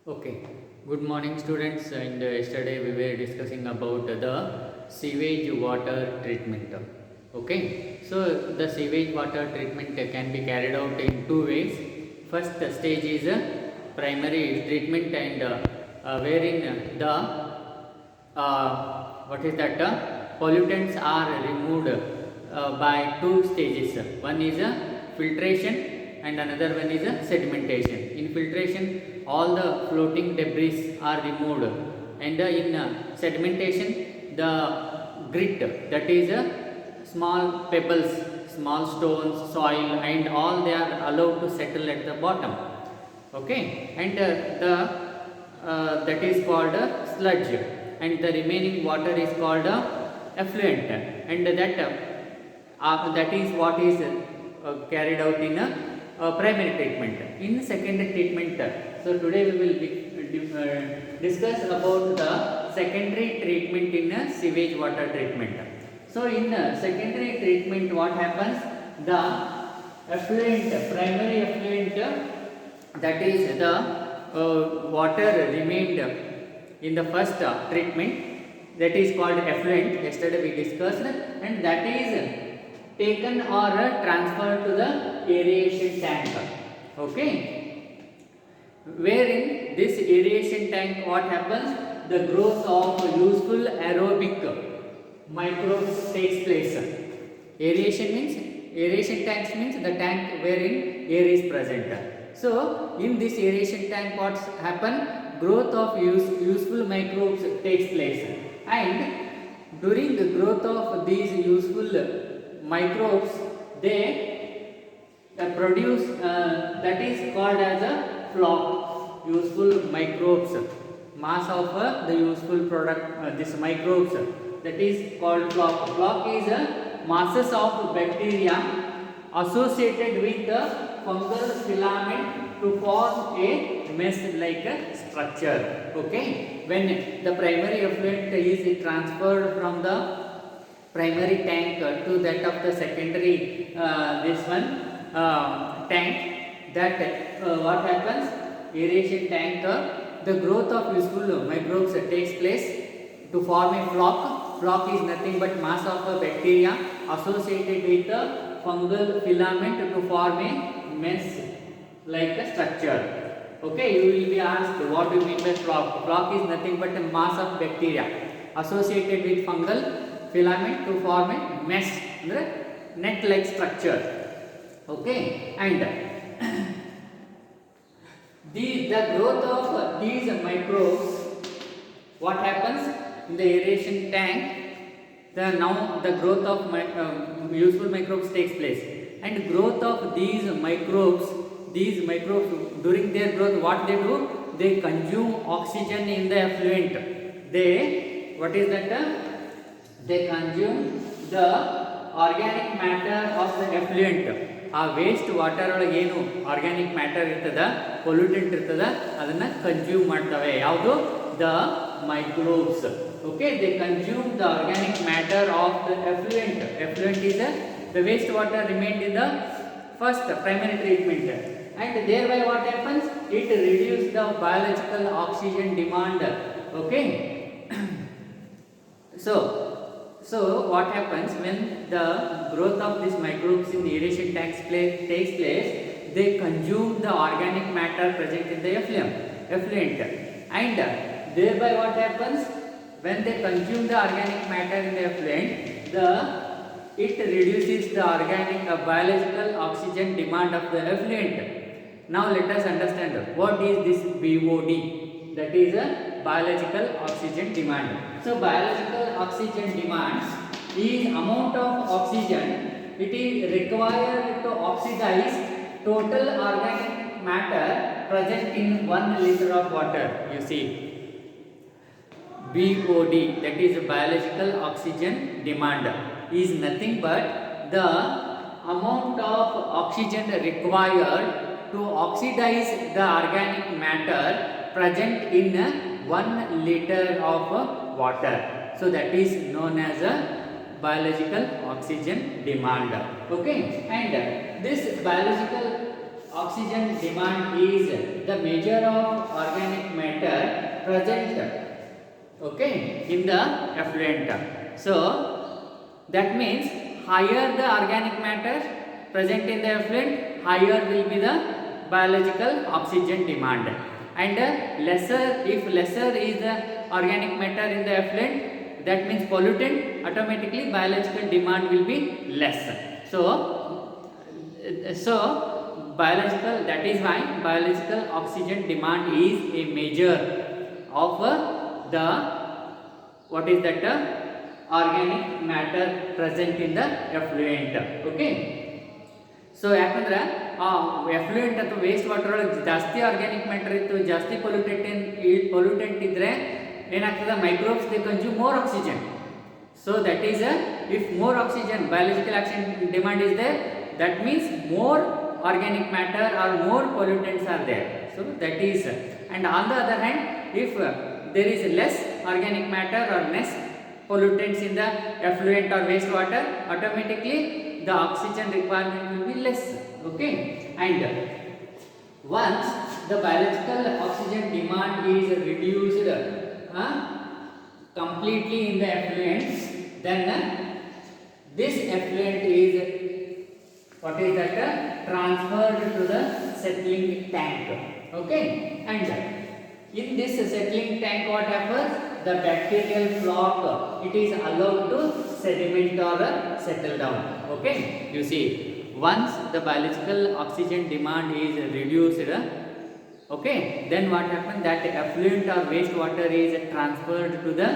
Okay, good morning students, and yesterday we were discussing about the sewage water treatment. Okay, so the sewage water treatment can be carried out in two ways. First stage is primary treatment, and wherein the what is that pollutants are removed by two stages. One is filtration and another one is sedimentation. In filtration, all the floating debris are removed, and in sedimentation, the grit, that is small pebbles, small stones, soil, and all they are allowed to settle at the bottom. Okay, and the that is called sludge, and the remaining water is called effluent, and that is what is carried out in primary treatment. In secondary treatment, so today we will discuss about the secondary treatment in sewage water treatment. So in secondary treatment, what happens? The effluent, primary effluent, that is the water remained in the first treatment, that is called effluent. Yesterday we discussed, and that is taken or transferred to the aeration tank. Okay, wherein this aeration tank, what happens? The growth of useful aerobic microbes takes place. Aeration tanks means the tank wherein air is present. So in this aeration tank, what's happen? Growth of useful microbes takes place, and during the growth of these useful microbes, they produce that is called as a flock. Useful microbes, mass of the useful product, this microbes, that is called flock. Flock is masses of bacteria associated with the fungal filament to form a mesh-like structure. Okay, when the primary effluent is transferred from the primary tank to that of the secondary this one tank, that what happens? Aeration tank, the growth of useful microbes takes place to form a flock. Flock is nothing but mass of bacteria associated with the fungal filament to form a mesh like a structure. Okay, you will be asked, what do you mean by flock? Flock is nothing but a mass of bacteria associated with fungal filament to form a mesh, net like structure. Okay, and the growth of these microbes, what happens in the aeration tank? Now the growth of useful microbes takes place, and growth of these microbes during their growth, what they do? They consume oxygen in the effluent. They, what is that? They consume the organic matter of the effluent. ಆ waste water ಒಳಗೆ ಏನು organic matter ಇರ್ತದ, pollutant ಇರ್ತದ, ಅದನ್ನು consume ಮಾಡ್ತವೆ. ಯಾವುದು? The microbes. Okay, they consume the organic matter of the effluent. Effluent is the waste water remained in the first primary treatment, and thereby what happens? It reduces the biological oxygen demand. Okay. So what happens when the growth of these microbes in the aeration tanks takes place? They consume the organic matter present in the effluent, and thereby what happens? When they consume the organic matter in the effluent, it reduces the organic biological oxygen demand of the effluent. Now let us understand what is this BOD. That is a biological oxygen demand. So biological oxygen demand is amount of oxygen it is required to oxidize total organic matter present in 1 liter of water. You see, BOD, that is biological oxygen demand, is nothing but the amount of oxygen required to oxidize the organic matter present in 1 liter of water. So that is known as a biological oxygen demand. Okay, and this biological oxygen demand is the measure of organic matter present, okay, in the effluent. So that means higher the organic matter present in the effluent, higher will be the biological oxygen demand, and lesser, if lesser is the organic matter in the effluent, that means pollutant, automatically biological demand will be less. So biological, that is why biological oxygen demand is a measure of the, what is that, organic matter present in the effluent, okay. So ಯಾಕಂದ್ರೆ ಆ effluent ಅಥವಾ waste water ಒಳಗೆ ಜಾಸ್ತಿ organic matter ಇತ್ತು, ಜಾಸ್ತಿ pollutant ಇದ್ದರೆ ಏನಾಗ್ತದೆ, microbes they consume more oxygen. So that is if more oxygen biological oxygen demand is there, that means more organic matter or more pollutants are there. So that is, and on the other hand, if there is less organic matter or less pollutants in the effluent or wastewater, automatically the oxygen requirement will be less, okay. And once the biological oxygen demand is reduced completely in the effluent, then this effluent is, what is that, transferred to the settling tank, okay. And in this settling tank, what happens, the bacterial flock, it is allowed to sediment or settle down, okay. You see, once the biological oxygen demand is reduced, okay, then what happens, that effluent or wastewater is transferred to the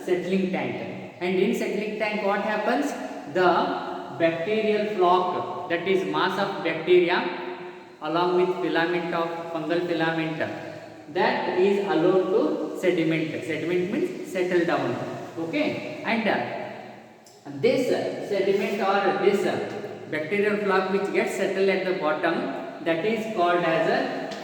settling tank, and in settling tank what happens, the bacterial flock, that is mass of bacteria along with filament of fungal filament, that is allowed to sediment. Sediment means settle down, okay. And this sediment or this bacterial flock which gets settled at the bottom, that is called as a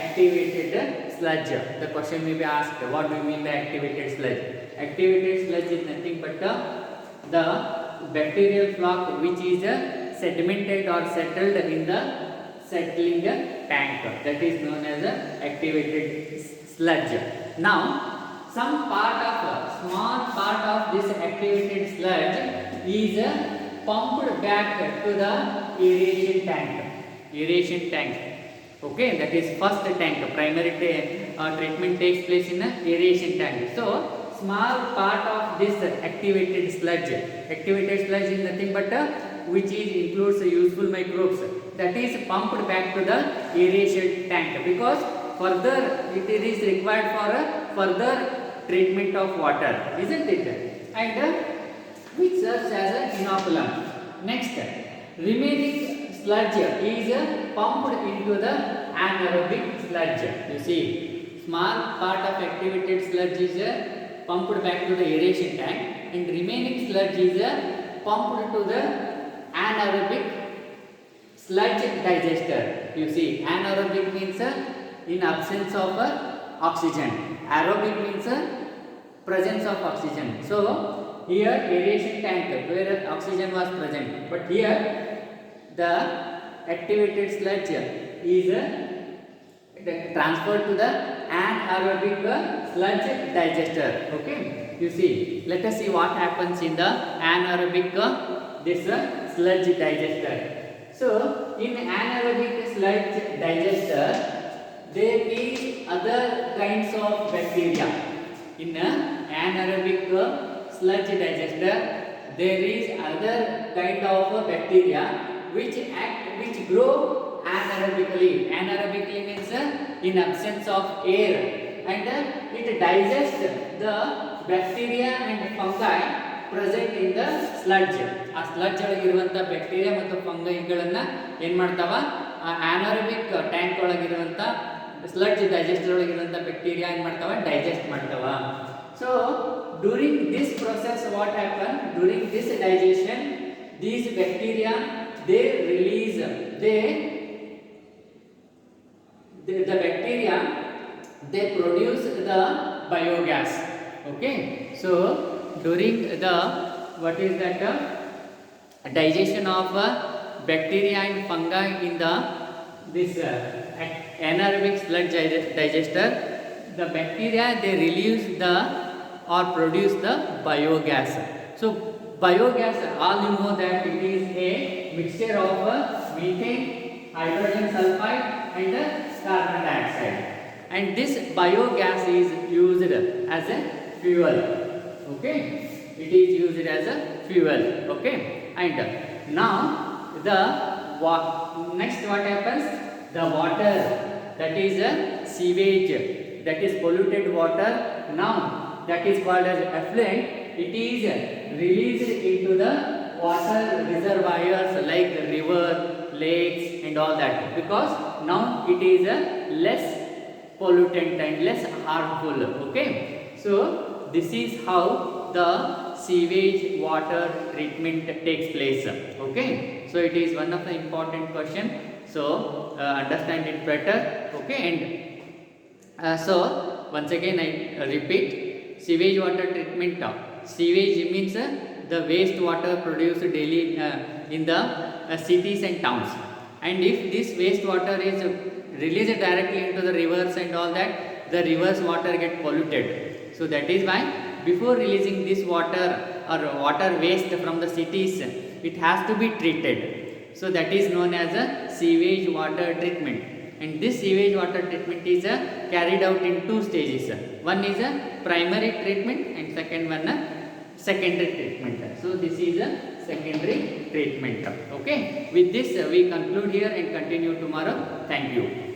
activated sludge. The question may be asked, what do you mean by activated sludge? Activated sludge is nothing but the bacterial flock which is sedimented or settled in the settling tank, that is known as activated sludge. Now some part of, small part of this activated sludge is pumped back to the aeration tank, okay. That is first tank, primary treatment takes place in a aeration tank. So small part of this activated sludge is nothing but which is includes useful microbes, that is pumped back to the aeration tank, because further it is required for further treatment of water, isn't it? And which serves as an inoculum. Next, remaining sludge is pumped into the anaerobic sludge. You see, small part of activated sludge is pumped back to the aeration tank, and remaining sludge is pumped to the anaerobic sludge digester. You see, anaerobic means in absence of oxygen, aerobic means presence of oxygen. So here aeration tank where oxygen was present, but here the activated sludge is transferred to the anaerobic sludge digester, okay. You see, let us see what happens in the anaerobic this sludge digester. So in anaerobic sludge digester there is other kinds of bacteria. In anaerobic sludge digester there is other kind of bacteria which grow anaerobically. Anaerobically means in absence of air, and it digests the bacteria and fungi present in the sludge. ಆ sludge ಒಳಗಿರುವಂಥ bacteria ಮತ್ತು ಫಂಗೈಗಳನ್ನು ಏನು ಮಾಡ್ತಾವ, ಆ ಆನಾರೋಬಿಕ್ tank ಒಳಗಿರುವಂಥ sludge digester ಒಳಗಿರುವಂಥ bacteria ಏನು ಮಾಡ್ತಾವ, digest ಮಾಡ್ತಾವ. So during this process what happen, during this digestion these bacteria they release the bacteria they produce the biogas, okay. So during the what is that digestion of bacteria and fungi in the this anaerobic sludge digester, the bacteria they release the or produce the biogas. So biogas, all you know that it is a mixture of methane, hydrogen sulfide and carbon dioxide, and this biogas is used as a fuel. Okay, it is used as a fuel. Okay, and now the next what happens, the water, that is a sewage, that is polluted water, now that is called as effluent, it is released into the water reservoirs like river, lakes and all that, because now it is less pollutant and less harmful. Okay, so this is how the sewage water treatment takes place. Okay, so it is one of the important question, so understand it better. Okay, and so once again I repeat, sewage water treatment. Sewage means the waste water produced daily in the cities and towns, and if this waste water is released directly into the rivers and all that, the rivers water get polluted. So that is why before releasing this water or water waste from the cities, it has to be treated. So that is known as a sewage water treatment, and this sewage water treatment is carried out in two stages. One is a primary treatment and second one a secondary treatment. So this is a secondary treatment. Okay, with this we conclude here and continue tomorrow. Thank you.